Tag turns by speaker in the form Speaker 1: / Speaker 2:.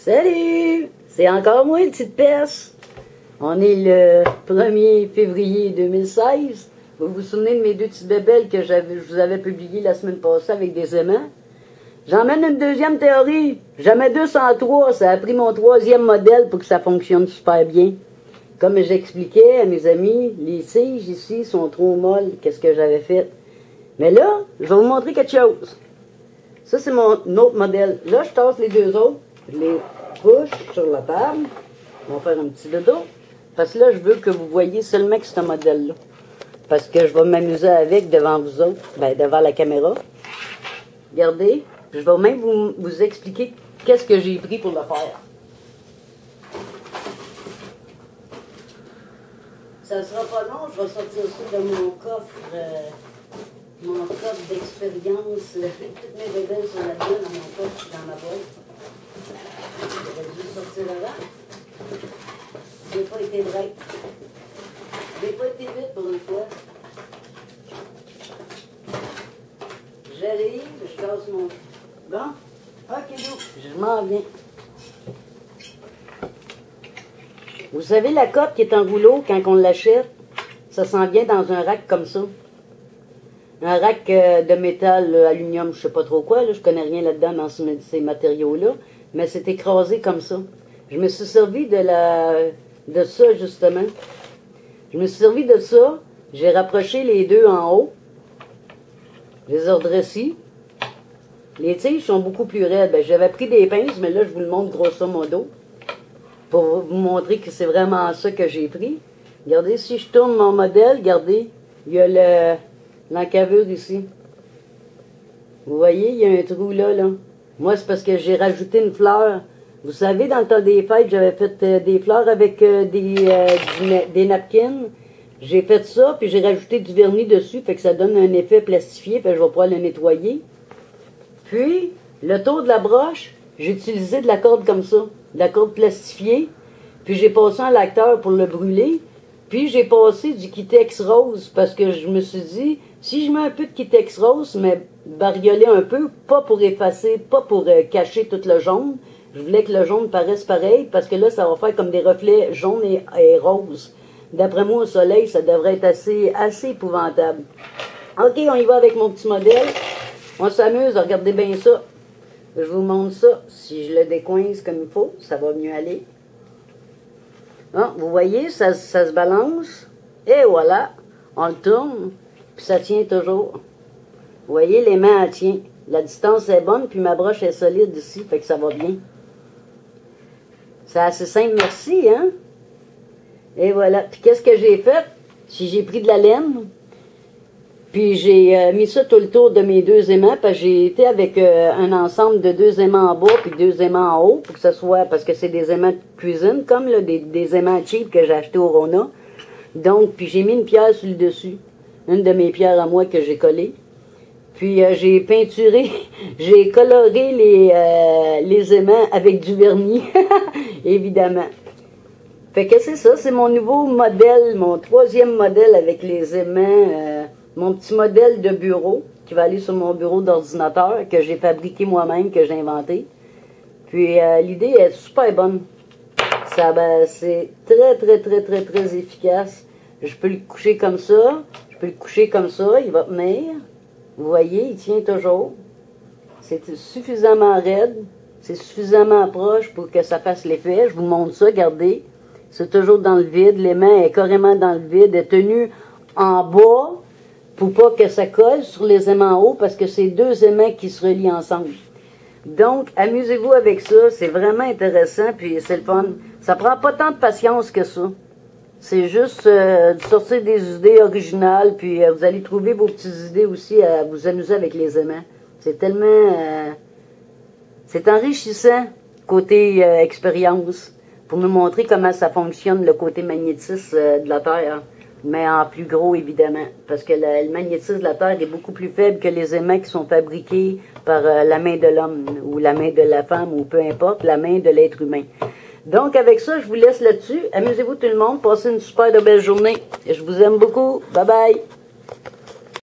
Speaker 1: Salut! C'est encore moi, une petite perce. On est le 1er février 2016. Vous vous souvenez de mes deux petites bébelles que je vous avais publiées la semaine passée avec des aimants? J'emmène une deuxième théorie. Jamais 203, ça a pris mon troisième modèle pour que ça fonctionne super bien. Comme j'expliquais à mes amis, les tiges ici sont trop molles. Qu'est-ce que j'avais fait? Mais là, je vais vous montrer quelque chose. Ça, c'est mon autre modèle. Là, je tasse les deux autres. Je les couche sur la table. On va faire un petit dodo. Parce que là, je veux que vous voyez seulement que c'est un modèle-là. Parce que je vais m'amuser avec devant vous autres. Ben, devant la caméra. Regardez. Je vais même vous expliquer qu'est-ce que j'ai pris pour le faire. Ça ne sera pas long. Je vais sortir ça de mon coffre d'expérience. Toutes mes bébelles sont là-dedans dans mon coffre, dans ma boîte. J'aurais dû sortir avant. J'ai pas été vrai. J'ai pas été vite pour une fois. J'arrive, je casse mon... Bon, ok, je m'en viens. Vous savez la coque qui est en rouleau quand on l'achète, ça s'en vient dans un rack comme ça. Un rack de métal, aluminium, je sais pas trop quoi, là, je connais rien là-dedans dans ces matériaux-là, mais c'est écrasé comme ça. Je me suis servi de ça, justement. Je me suis servi de ça, j'ai rapproché les deux en haut, je les ai redressés. Les tiges sont beaucoup plus raides. Ben, j'avais pris des pinces, mais là, je vous le montre grosso modo, pour vous montrer que c'est vraiment ça que j'ai pris. Regardez, si je tourne mon modèle, regardez, il y a l'encavure ici. Vous voyez, il y a un trou là. Moi, c'est parce que j'ai rajouté une fleur. Vous savez, dans le temps des fêtes, j'avais fait des fleurs avec des napkins. J'ai fait ça, puis j'ai rajouté du vernis dessus, fait que ça donne un effet plastifié, fait que je vais pouvoir le nettoyer. Puis, le tour de la broche, j'ai utilisé de la corde comme ça, de la corde plastifiée, puis j'ai passé un lacteur pour le brûler, puis j'ai passé du Kitex rose, parce que je me suis dit, si je mets un peu de Kitex rose, mais bariolé un peu, pas pour effacer, pas pour cacher tout le jaune, je voulais que le jaune paraisse pareil, parce que là, ça va faire comme des reflets jaunes et roses. D'après moi, au soleil, ça devrait être assez épouvantable. Ok, on y va avec mon petit modèle. On s'amuse, regardez bien ça. Je vous montre ça. Si je le décoince comme il faut, ça va mieux aller. Bon, vous voyez, ça se balance. Et voilà, on le tourne, puis ça tient toujours. Vous voyez, les mains, elles tiennent. La distance est bonne, puis ma broche est solide ici, fait que ça va bien. C'est assez simple, merci, hein? Et voilà. Puis qu'est-ce que j'ai fait? Si j'ai pris de la laine, puis j'ai mis ça tout le tour de mes deux aimants, parce que j'ai été avec un ensemble de 2 aimants en bas, puis 2 aimants en haut, pour que ce soit, parce que c'est des aimants de cuisine, comme là, des aimants cheap que j'ai achetés au Rona. Donc, puis j'ai mis une pierre sur le dessus, une de mes pierres à moi que j'ai collée. Puis j'ai peinturé, j'ai coloré les aimants avec du vernis, évidemment. Fait que c'est ça, c'est mon nouveau modèle, mon 3e modèle avec les aimants, mon petit modèle de bureau qui va aller sur mon bureau d'ordinateur que j'ai fabriqué moi-même, que j'ai inventé. Puis l'idée est super bonne. C'est très efficace. Je peux le coucher comme ça, je peux le coucher comme ça, il va tenir. Vous voyez, il tient toujours. C'est suffisamment raide, c'est suffisamment proche pour que ça fasse l'effet. Je vous montre ça, regardez. C'est toujours dans le vide, l'aimant est carrément dans le vide, est tenu en bas pour pas que ça colle sur les aimants en haut parce que c'est 2 aimants qui se relient ensemble. Donc, amusez-vous avec ça, c'est vraiment intéressant, puis c'est le fun. Ça prend pas tant de patience que ça. C'est juste de sortir des idées originales, puis vous allez trouver vos petites idées aussi à vous amuser avec les aimants. C'est tellement... c'est enrichissant, côté expérience, pour nous montrer comment ça fonctionne, le côté magnétisme de la Terre, mais en plus gros, évidemment, parce que le magnétisme de la Terre est beaucoup plus faible que les aimants qui sont fabriqués par la main de l'homme, ou la main de la femme, ou peu importe, la main de l'être humain. Donc, avec ça, je vous laisse là-dessus. Amusez-vous tout le monde. Passez une super de belle journée. Je vous aime beaucoup. Bye bye.